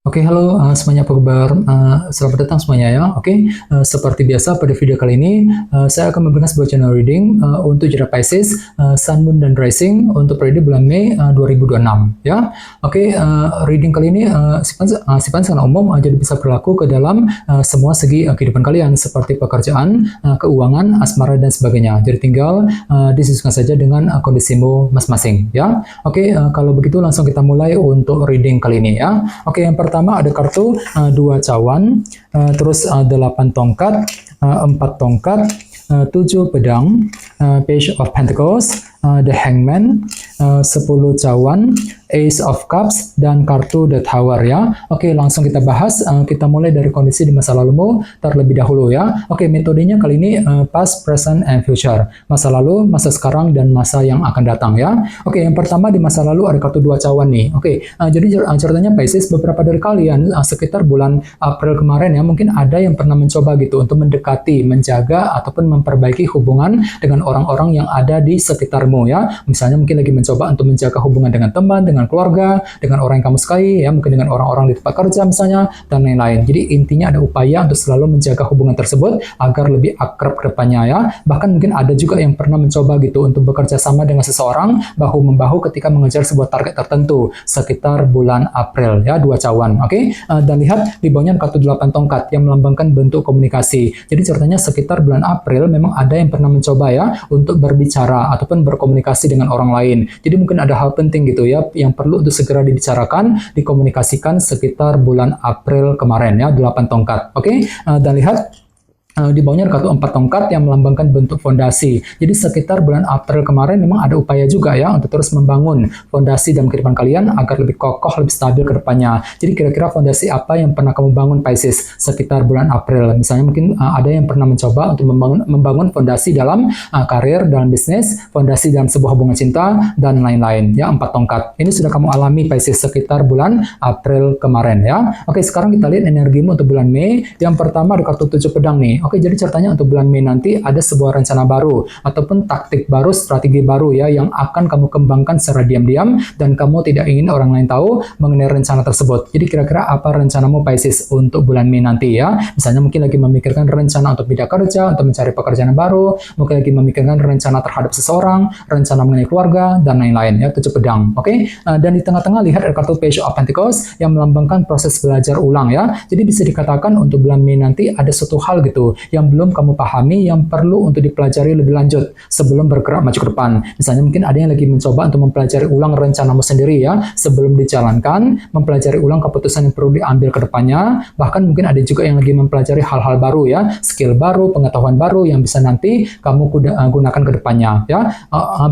Oke, halo semuanya, apa kabar? Selamat datang semuanya ya. Oke, seperti biasa pada video kali ini saya akan memberikan sebuah channel reading untuk zodiak Pisces, Sun, Moon, dan Rising untuk periode bulan Mei 2026 ya. Oke, reading kali ini sifatnya sangat umum, jadi bisa berlaku ke dalam semua segi kehidupan kalian seperti pekerjaan, keuangan, asmara, dan sebagainya. Jadi tinggal disesuaikan saja dengan kondisimu masing-masing ya. Oke, kalau begitu langsung kita mulai untuk reading kali ini ya. Oke, yang pertama ada kartu dua cawan, terus 8 tongkat, 4 tongkat, 7 pedang, Page of Pentacles, The Hangman, 10 cawan, Ace of Cups, dan kartu The Tower ya. Oke, langsung kita bahas. Kita mulai dari kondisi di masa lalumu terlebih dahulu ya. Oke, metodenya kali ini past, present, and future. Masa lalu, masa sekarang, dan masa yang akan datang ya. Oke, yang pertama di masa lalu ada kartu dua cawan nih. Oke, jadi ceritanya Pisces, beberapa dari kalian sekitar bulan April kemarin ya, mungkin ada yang pernah mencoba gitu untuk mendekati, menjaga, ataupun memperbaiki hubungan dengan orang-orang yang ada di sekitarmu ya. Misalnya mungkin lagi mencoba untuk menjaga hubungan dengan teman, dengan keluarga, dengan orang yang kamu sukai ya, mungkin dengan orang-orang di tempat kerja misalnya, dan lain-lain. Jadi intinya ada upaya untuk selalu menjaga hubungan tersebut agar lebih akrab ke depannya ya. Bahkan mungkin ada juga yang pernah mencoba gitu untuk bekerja sama dengan seseorang bahu-membahu ketika mengejar sebuah target tertentu sekitar bulan April ya, dua cawan. Oke, dan lihat di bawahnya kartu 8 tongkat yang melambangkan bentuk komunikasi. Jadi ceritanya sekitar bulan April memang ada yang pernah mencoba ya untuk berbicara ataupun berkomunikasi dengan orang lain. Jadi mungkin ada hal penting gitu ya yang perlu untuk segera dibicarakan, dikomunikasikan sekitar bulan April kemarin ya, 8 tongkat. Oke, dan lihat di bawahnya ada kartu 4 tongkat yang melambangkan bentuk fondasi. Jadi sekitar bulan April kemarin memang ada upaya juga ya untuk terus membangun fondasi dalam kehidupan kalian agar lebih kokoh, lebih stabil ke depannya. Jadi kira-kira fondasi apa yang pernah kamu bangun Pisces sekitar bulan April? Misalnya mungkin ada yang pernah mencoba untuk membangun fondasi dalam karir, dalam bisnis, fondasi dalam sebuah hubungan cinta, dan lain-lain ya, 4 tongkat. Ini sudah kamu alami Pisces sekitar bulan April kemarin ya. Oke, sekarang kita lihat energimu untuk bulan Mei. Yang pertama ada kartu 7 pedang nih. Oke, jadi ceritanya untuk bulan Mei nanti ada sebuah rencana baru ataupun taktik baru, strategi baru ya yang akan kamu kembangkan secara diam-diam dan kamu tidak ingin orang lain tahu mengenai rencana tersebut. Jadi kira-kira apa rencanamu Pisces untuk bulan Mei nanti ya? Misalnya mungkin lagi memikirkan rencana untuk pindah kerja, untuk mencari pekerjaan baru, mungkin lagi memikirkan rencana terhadap seseorang, rencana mengenai keluarga, dan lain-lain ya, 7 pedang. Oke, dan di tengah-tengah lihat ada kartu Page of Pentacles yang melambangkan proses belajar ulang ya. Jadi bisa dikatakan untuk bulan Mei nanti ada suatu hal gitu yang belum kamu pahami yang perlu untuk dipelajari lebih lanjut sebelum bergerak maju ke depan. Misalnya mungkin ada yang lagi mencoba untuk mempelajari ulang rencanamu sendiri ya sebelum dijalankan, mempelajari ulang keputusan yang perlu diambil ke depannya, bahkan mungkin ada juga yang lagi mempelajari hal-hal baru ya, skill baru, pengetahuan baru yang bisa nanti kamu gunakan ke depannya ya.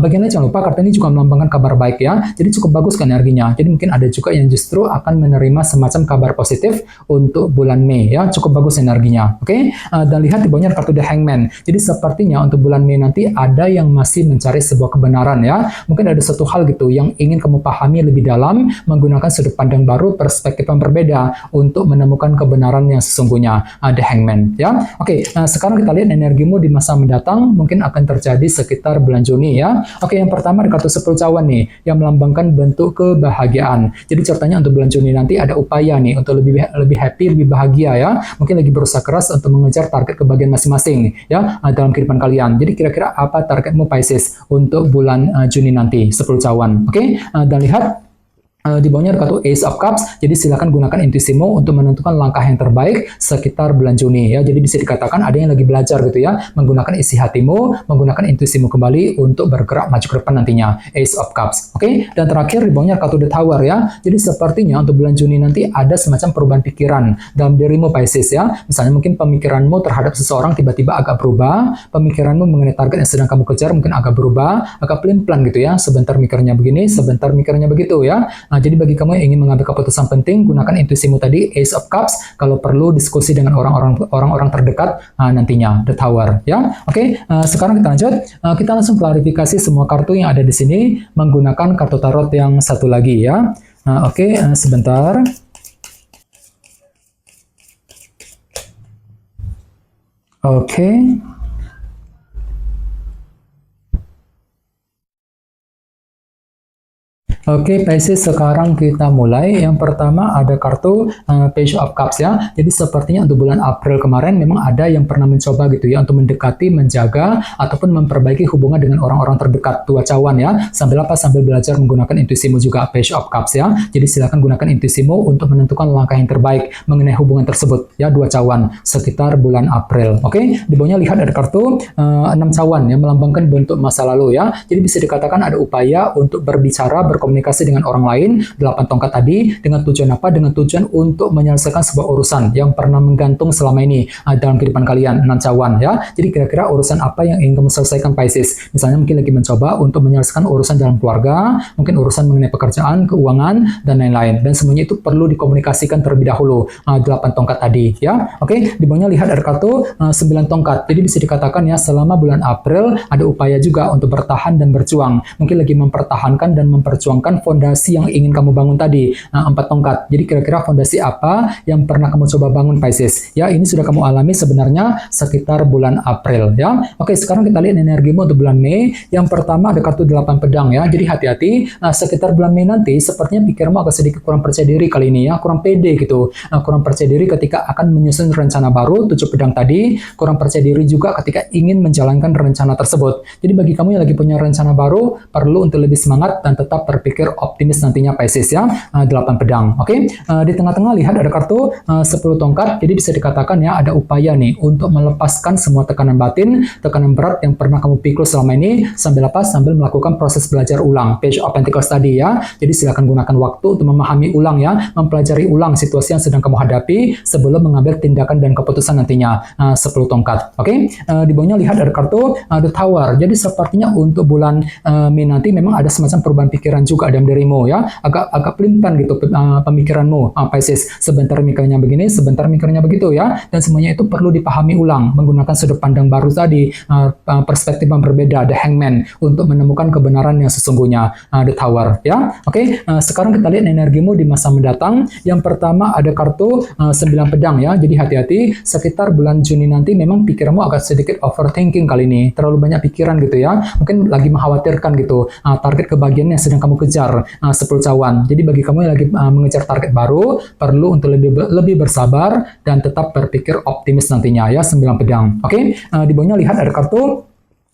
Bagian lain jangan lupa kartu ini juga melambangkan kabar baik ya, jadi cukup bagus kan energinya. Jadi mungkin ada juga yang justru akan menerima semacam kabar positif untuk bulan Mei ya, cukup bagus energinya. Oke, dan lihat di bawahnya kartu The Hangman. Jadi sepertinya untuk bulan Mei nanti ada yang masih mencari sebuah kebenaran ya. Mungkin ada satu hal gitu yang ingin kamu pahami lebih dalam menggunakan sudut pandang baru, perspektif yang berbeda untuk menemukan kebenaran yang sesungguhnya. The Hangman ya. Oke, sekarang kita lihat energimu di masa mendatang mungkin akan terjadi sekitar bulan Juni ya. Oke, yang pertama di kartu 10 cawan nih yang melambangkan bentuk kebahagiaan. Jadi ceritanya untuk bulan Juni nanti ada upaya nih untuk lebih happy, lebih bahagia ya. Mungkin lagi berusaha keras untuk mengejar target kebahagiaan masing-masing ya dalam kehidupan kalian. Jadi kira-kira apa targetmu Pisces untuk bulan Juni nanti, 10 cawan. Oke, dan lihat di bawahnya ada kartu Ace of Cups, jadi silakan gunakan intuisimu untuk menentukan langkah yang terbaik sekitar bulan Juni ya. Jadi bisa dikatakan ada yang lagi belajar gitu ya, menggunakan isi hatimu, menggunakan intuisimu kembali untuk bergerak maju ke depan nantinya. Ace of Cups. Oke, dan terakhir di bawahnya kartu The Tower ya. Jadi sepertinya untuk bulan Juni nanti ada semacam perubahan pikiran dalam dirimu Pisces ya. Misalnya mungkin pemikiranmu terhadap seseorang tiba-tiba agak berubah, pemikiranmu mengenai target yang sedang kamu kejar mungkin agak berubah, agak pelin-pelan gitu ya. Sebentar mikirnya begini, sebentar mikirnya begitu ya. Jadi bagi kamu yang ingin mengambil keputusan penting, gunakan intuisimu tadi, Ace of Cups. Kalau perlu diskusi dengan orang-orang terdekat nantinya, The Tower. Ya, oke. Sekarang kita lanjut. Kita langsung klarifikasi semua kartu yang ada di sini menggunakan kartu tarot yang satu lagi ya. Oke, sebentar. Oke. Oke, Pisces, sekarang kita mulai. Yang pertama ada kartu Page of Cups ya. Jadi sepertinya untuk bulan April kemarin memang ada yang pernah mencoba gitu ya untuk mendekati, menjaga ataupun memperbaiki hubungan dengan orang-orang terdekat, dua cawan ya. Sambil apa? Sambil belajar menggunakan intuisimu juga, Page of Cups ya. Jadi silakan gunakan intuisimu untuk menentukan langkah yang terbaik mengenai hubungan tersebut ya, dua cawan sekitar bulan April. Oke, di bawahnya lihat ada kartu 6 cawan yang melambangkan bentuk masa lalu ya. Jadi bisa dikatakan ada upaya untuk berbicara, berkomunikasi dengan orang lain. 8 tongkat tadi dengan tujuan apa? Dengan tujuan untuk menyelesaikan sebuah urusan yang pernah menggantung selama ini dalam kehidupan kalian, 6 cawan ya. Jadi kira-kira urusan apa yang ingin kamu selesaikan, Pisces? Misalnya mungkin lagi mencoba untuk menyelesaikan urusan dalam keluarga, mungkin urusan mengenai pekerjaan, keuangan, dan lain-lain. Dan semuanya itu perlu dikomunikasikan terlebih dahulu, 8 tongkat tadi ya. Oke, di bawahnya lihat ada kartu 9 tongkat. Jadi bisa dikatakan ya, selama bulan April ada upaya juga untuk bertahan dan berjuang. Mungkin lagi mempertahankan dan memperjuangkan fondasi yang ingin kamu bangun tadi, 4 tongkat. Jadi kira-kira fondasi apa yang pernah kamu coba bangun, Pisces? Ya, ini sudah kamu alami sebenarnya sekitar bulan April ya. Oke, sekarang kita lihat energimu untuk bulan Mei. Yang pertama ada kartu 8 pedang ya. Jadi hati-hati, sekitar bulan Mei nanti sepertinya pikirmu agak sedikit kurang percaya diri kali ini ya, kurang pede gitu. Kurang percaya diri ketika akan menyusun rencana baru, 7 pedang tadi. Kurang percaya diri juga ketika ingin menjalankan rencana tersebut. Jadi bagi kamu yang lagi punya rencana baru, perlu untuk lebih semangat dan tetap berpikir optimis nantinya, Pisces ya. 8 pedang. Oke. Di tengah-tengah lihat ada kartu 10 tongkat. Jadi bisa dikatakan ya, ada upaya nih untuk melepaskan semua tekanan batin, tekanan berat yang pernah kamu pikul selama ini, sambil apa? Sambil melakukan proses belajar ulang, Page of Pentacles tadi ya. Jadi silakan gunakan waktu untuk memahami ulang ya, mempelajari ulang situasi yang sedang kamu hadapi sebelum mengambil tindakan dan keputusan nantinya. 10 tongkat. Oke. Di bawahnya lihat ada kartu The Tower. Jadi sepertinya untuk bulan Mei nanti memang ada semacam perubahan pikiran juga dalam dirimu ya. Agak pelimpan gitu pemikiranmu, Pisces. Sebentar mikirnya begini, sebentar mikirnya begitu ya. Dan semuanya itu perlu dipahami ulang menggunakan sudut pandang baru tadi, perspektif yang berbeda, The Hangman, untuk menemukan kebenaran yang sesungguhnya, The Tower ya. Oke, sekarang kita lihat energimu di masa mendatang. Yang pertama ada kartu 9 pedang ya. Jadi hati-hati, sekitar bulan Juni nanti memang pikiranmu agak sedikit overthinking kali ini, terlalu banyak pikiran gitu ya, mungkin lagi mengkhawatirkan gitu target kebahagiaan yang sedang kamu kejar, 10 cawan. Jadi bagi kamu yang lagi mengejar target baru, perlu untuk lebih bersabar dan tetap berpikir optimis nantinya ya, 9 pedang. Oke. Di bawahnya lihat ada kartu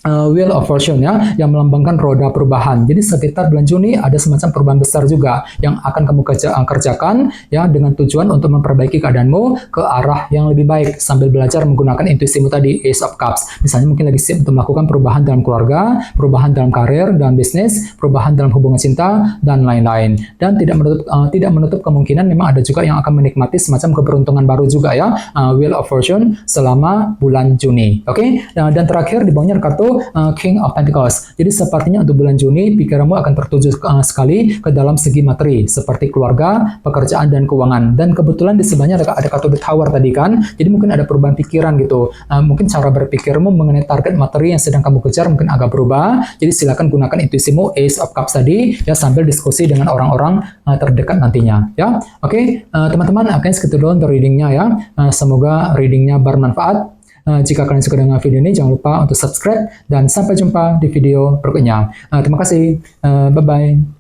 Wheel of Fortune ya, yang melambangkan roda perubahan. Jadi sekitar bulan Juni ada semacam perubahan besar juga yang akan kamu kerjakan ya, dengan tujuan untuk memperbaiki keadaanmu ke arah yang lebih baik sambil belajar menggunakan intuisimu tadi, Ace of Cups. Misalnya mungkin lagi siap untuk melakukan perubahan dalam keluarga, perubahan dalam karir, dalam bisnis, perubahan dalam hubungan cinta, dan lain-lain. Dan tidak menutup kemungkinan memang ada juga yang akan menikmati semacam keberuntungan baru juga ya, Wheel of Fortune selama bulan Juni. Oke. Dan terakhir di bawahnya kartu King of Pentacles. Jadi sepertinya untuk bulan Juni pikiranmu akan tertuju sekali ke dalam segi materi seperti keluarga, pekerjaan, dan keuangan. Dan kebetulan di sebelahnya ada kartu The Tower tadi kan. Jadi mungkin ada perubahan pikiran gitu. Mungkin cara berpikirmu mengenai target materi yang sedang kamu kejar mungkin agak berubah. Jadi silakan gunakan intuisimu, Ace of Cups tadi ya, sambil diskusi dengan orang-orang terdekat nantinya ya. Oke, teman-teman, akhirnya segitu dulu untuk readingnya ya. Semoga readingnya bermanfaat. Jika kalian suka dengan video ini, jangan lupa untuk subscribe dan sampai jumpa di video berikutnya. Terima kasih. Bye-bye.